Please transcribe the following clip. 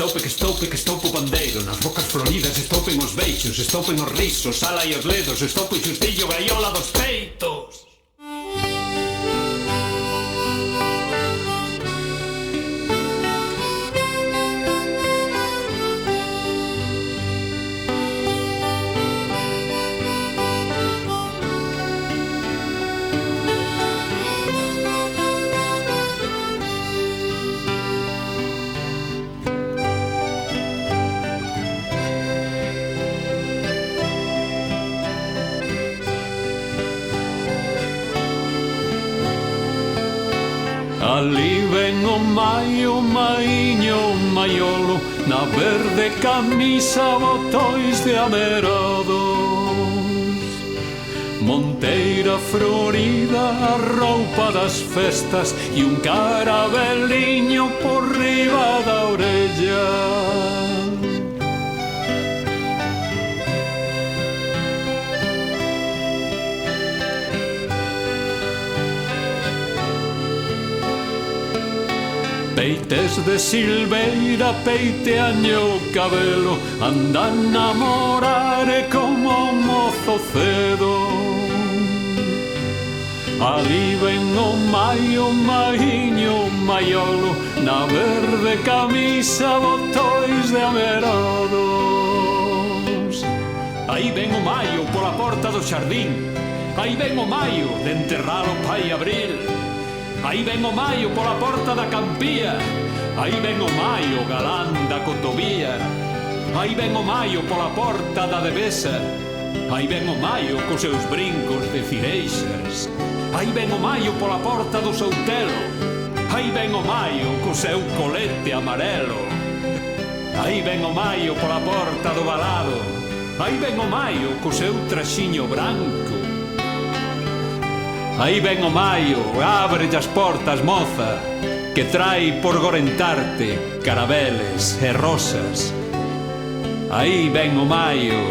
que estoupe o bandeiro. Nas bocas floridas estoupen os beixos, estoupen os risos, ala e os ledos, estoupe o xustillo, gaiola dos peitos. Ali ven o maio, maiño, maiolo, na verde camisa, botois de amerados. Monteira florida, a roupa das festas e un carabeliño por riba da orella. Peites de silveira peiteaño o cabelo, andan a namorare como un mozo cedo. Ali ven o maio, maiño, maiolo, na verde camisa, botois de amerados. Aí ven o maio pola porta do xardín, aí ven o maio de enterrar o pai Abril. Aí ven o maio pola porta da campía, aí ven o maio galán da cotovía. Aí ven o maio pola porta da devesa, aí ven o maio cos seus brincos de cireixas. Aí ven o maio pola porta do Soutelo, aí ven o maio co seu colete amarelo. Aí ven o maio pola porta do Valado, aí ven o maio co seu traxiño branco. Aí ven o maio, abre as portas, moza, que trai por gorentarte carabeles e rosas. Aí ven o maio,